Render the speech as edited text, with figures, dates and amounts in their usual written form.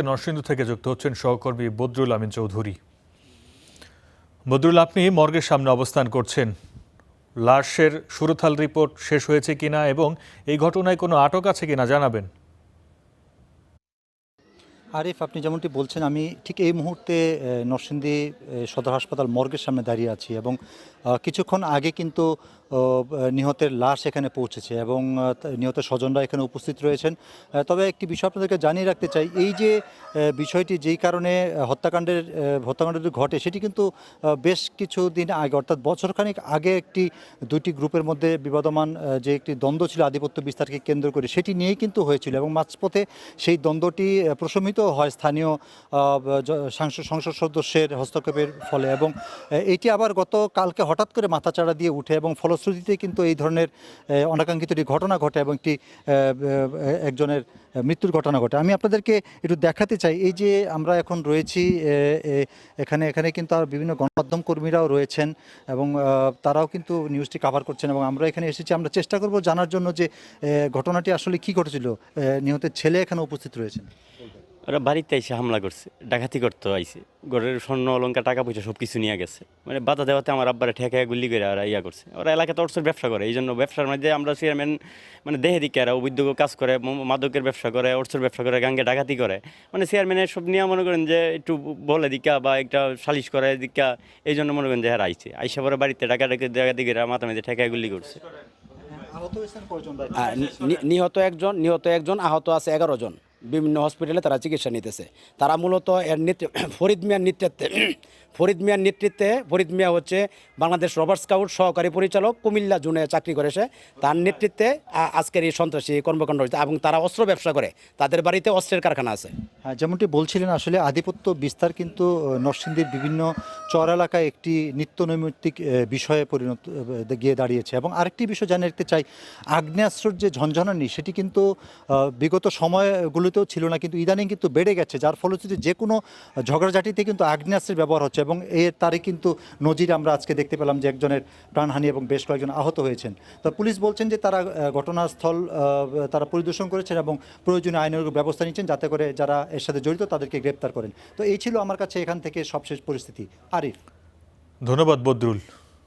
নরসিংদী থেকে যুক্ত হচ্ছেন সহকর্মী বদরুল আমিন চৌধুরী। বদরুল, আপনি মর্গের সামনে অবস্থান করছেন। লাশের সুরতহাল রিপোর্ট শেষ হয়েছে কিনা এবং এই ঘটনায় কোনো আটক আছে কিনা জানাবেন। আরিফ, আপনি যেমনটি বলছেন, আমি ঠিক এই মুহূর্তে নরসিংদী সদর হাসপাতাল মর্গের সামনে দাঁড়িয়ে আছি এবং কিছুক্ষণ আগে কিন্তু নিহতের লাশ এখানে পৌঁছেছে এবং নিহতের স্বজনরা এখানে উপস্থিত রয়েছেন। তবে একটি বিষয় আপনাদেরকে জানিয়ে রাখতে চাই, এই যে বিষয়টি যেই কারণে হত্যাকাণ্ডটি ঘটে সেটি কিন্তু বেশ কিছুদিন আগে, অর্থাৎ বছরখানেক আগে দুইটি গ্রুপের মধ্যে বিবাদমান যে একটি দ্বন্দ্ব ছিল আধিপত্য বিস্তারকে কেন্দ্র করে, সেটি নিয়েই কিন্তু হয়েছিল এবং মাঝপথে সেই দ্বন্দ্বটি প্রশমিত হয় স্থানীয় সংসদ সদস্যের হস্তক্ষেপের ফলে এবং এইটি আবার গতকালকে হঠাৎ করে মাথাচাড়া দিয়ে উঠে এবং ফলশ্রুতিতে কিন্তু এই ধরনের অনাকাঙ্ক্ষিত একটি ঘটনা ঘটে এবং একজনের মৃত্যুর ঘটনা ঘটে। আমি আপনাদেরকে একটু দেখাতে চাই, এই যে আমরা এখন রয়েছি এখানে কিন্তু আর বিভিন্ন গণমাধ্যম কর্মীরাও রয়েছেন এবং তারাও কিন্তু নিউজটি কাভার করছেন এবং আমরা এখানে এসেছি। আমরা চেষ্টা করব জানার জন্য যে ঘটনাটি আসলে কী ঘটেছিল। নিহতের ছেলে এখানে উপস্থিত রয়েছেন। ওরা বাড়িতে এসে হামলা করছে, ডাকাতি করতে আইছে, ঘরের স্বর্ণ অলঙ্কার টাকা পয়সা সব কিছু নিয়ে গেছে। মানে বাধা দেওয়াতে আমার আব্বারে ঠেকায় গুলি করে ওরা করছে। ওরা এলাকাতে অর্থের ব্যবসা করে, এই জন্য ব্যবসার মধ্যে আমরা চেয়ারম্যান মানে দেহে দিকে এরা অবৈধ কাজ করে, মাদকের ব্যবসা করে, অর্থের ব্যবসা করে, গাঙ্গে ডাকাতি করে। মানে চেয়ারম্যানের সব নিয়ে মনে করেন যে একটু বলে দিকা বা একটা সালিশ করে দিকা, এই জন্য মনে করেন যে হ্যাঁ আইছে আইসা পরে বাড়িতে ডাকাতি করে মাথা মেঝে ঠেকায় গুলি করছে। নিহত একজন, আহত আছে 11 জন। বিভিন্ন হসপিটালে তারা চিকিৎসা নিতেছে। তারা মূলত ফরিদ মিয়ার নেতৃত্বে ফরিদ মিয়া হচ্ছে বাংলাদেশ রবার স্কাউট সহকারী পরিচালক, কুমিল্লা জোনে চাকরি করে সে। তার নেতৃত্বে আজকের এই সন্ত্রাসী কর্মকাণ্ড হয়েছে এবং তারা অস্ত্র ব্যবসা করে, তাদের বাড়িতে অস্ত্রের কারখানা আছে। হ্যাঁ, যেমনটি বলছিলেন, আসলে আধিপত্য বিস্তার কিন্তু নরসিংদীর বিভিন্ন চর এলাকায় একটি নিত্যনৈমিত্তিক বিষয়ে পরিণত গিয়ে দাঁড়িয়েছে এবং আরেকটি বিষয় জানিয়ে রাখতে চাই, আগ্নেয়াস্ত্রের যে ঝনঝনানি সেটি কিন্তু বিগত সময়গুলোতেও ছিল না, কিন্তু ইদানিং কিন্তু বেড়ে গেছে, যার ফলশ্রুতিতে যে কোনো ঝগড়াঝাটিতে কিন্তু আগ্নেয়াস্ত্রের ব্যবহার হচ্ছে এবং তারই কিন্তু নজির আমরা আজকে দেখতে পেলাম যে একজনের প্রাণহানি এবং বেশ কয়েকজন আহত হয়েছেন। তো পুলিশ বলছেন যে তারা ঘটনাস্থল তারা পরিদর্শন করেছেন এবং প্রয়োজনীয় আইনের ব্যবস্থা নিচ্ছেন যাতে করে যারা এর সাথে জড়িত তাদেরকে গ্রেপ্তার করেন। তো এই ছিল আমার কাছে এখান থেকে সবশেষ পরিস্থিতি। আরিফ, ধন্যবাদ বদরুল।